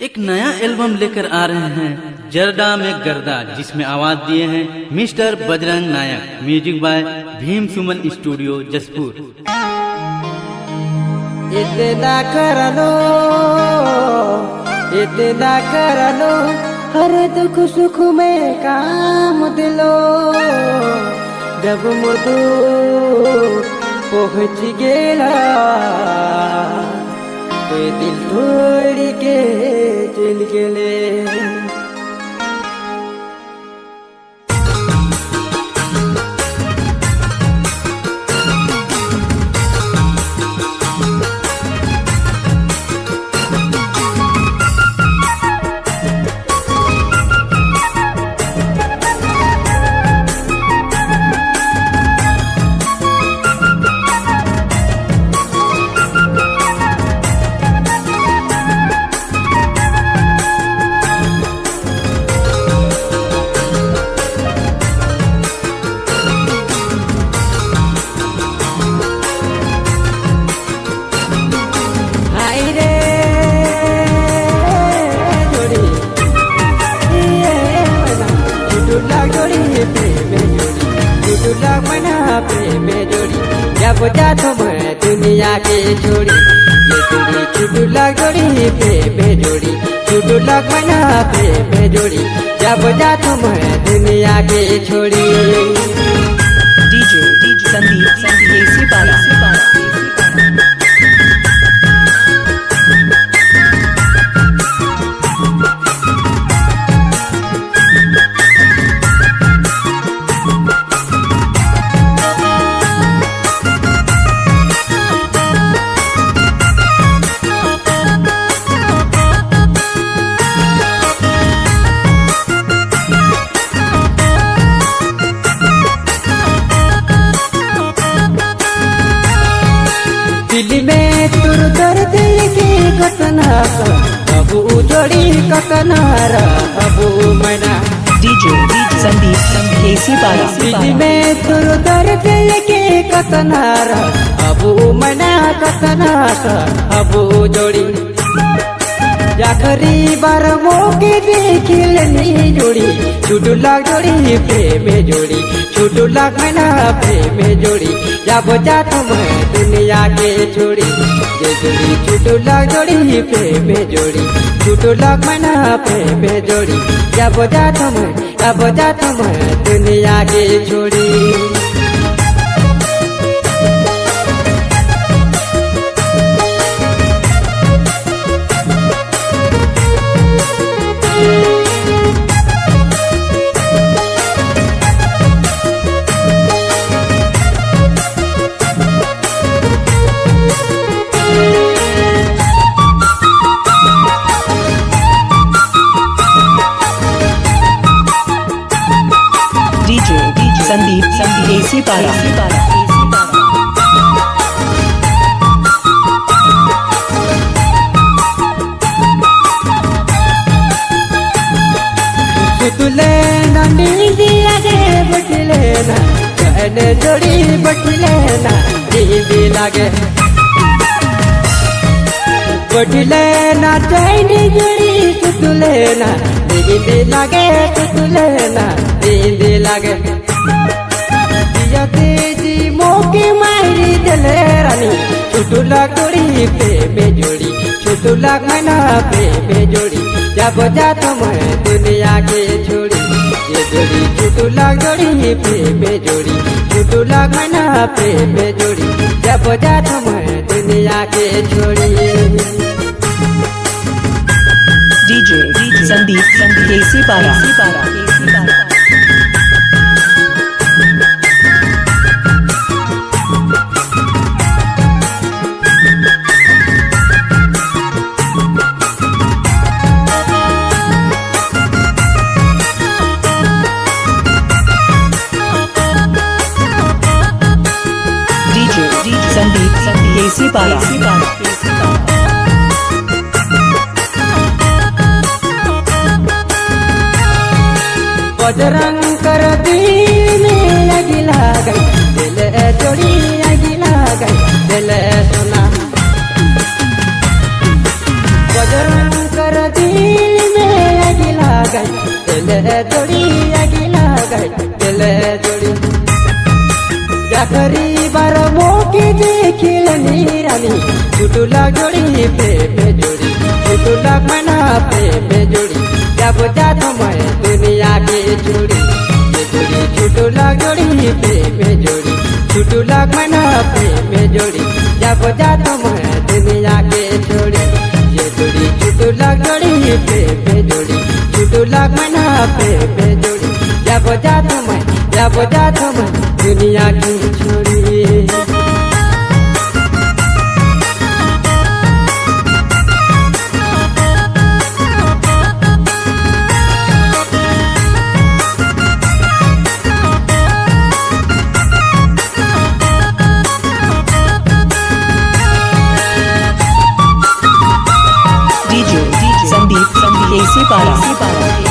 एक नया एल्बम लेकर आ रहे हैं जर्दा में गर्दा, जिसमें आवाज दिए हैं mister Bajrang Nayak. Music by Bhim Suman studio Jaspur. इतना कर लो हर दुख सुख में काम दिलो। जब मुर्दू पहुँच गेला तो दिल तोड़ के चल गेले। प्रेम जोड़ी जब जा तुम दुनिया के छोड़ी, ये जोड़ी छुटू लग जोड़ी प्रेम जोड़ी, छुटू लग मना प्रेम जोड़ी जब जा तुम दुनिया के छोड़ी। डीजे संदीप एसी पारा। दिल में तुर दर्द की घटना अब जोड़ी ककनारा अब मना। डीजे संदीप एसी पारा। दिल में तुर दर्द की ककनारा अब मना ककनारा अब जोड़ी। आखिरी बार मौके देखिलनी जोड़ी, छुटू लाग जोड़ी प्रेम जोड़ी, छुटू लाग मना प्रेम जोड़ी जब जा तुम दुनिया के छोड़ी। ये जोड़ी छुटू लाग जोड़ी प्रेम जोड़ी, छुटू लाग मना प्रेम जोड़ी जब जा तुम दुनिया के छोड़ी। संदीप एसी पारा। तुले ना नींदी लगे बटले ना कहने जोड़ी बटले ना नींदी लगे बटले ना चैनी जोड़ी तुले ना नींदी लगे तुले ना नींदी लगे। तेजी मौके मारी दिले रानी छुटू लाग जोड़ी प्रेम जोड़ी, छुटू लाग मना प्रेम जोड़ी जब जा तुम दुनिया के छोड़ी। ये जोड़ी छुटू लाग जोड़ी प्रेम जोड़ी, छुटू लाग मना प्रेम जोड़ी जब जा तुम दुनिया के छोड़ी। डीजे संदीप एसी पारा। संदीप एसी पारा। बजरंग कर दिल में लगिला गई दिल जोड़ी लगिला गई दिल सोना। बजरंग कर दिल गई दिल जोड़ी अगिला गई दिल जोड़ी जाकरी बार मोके देखिल नीरानी छुटुला जोड़ी प्रेम जोड़ी छुटुला मना प्रेम जोड़ी जब जात मैं दुनिया के छोड़ी ये जोड़ी छुटुला जोड़ी प्रेम जोड़ी छुटुला मना प्रेम जोड़ी जब जात मैं दुनिया के छोड़ी ये जोड़ी छुटुला जोड़ी प्रेम जोड़ी छुटुला मना प्रेम जोड़ी जब जात मैं दुनिया की छोड़ी DJ Sandeep AC Para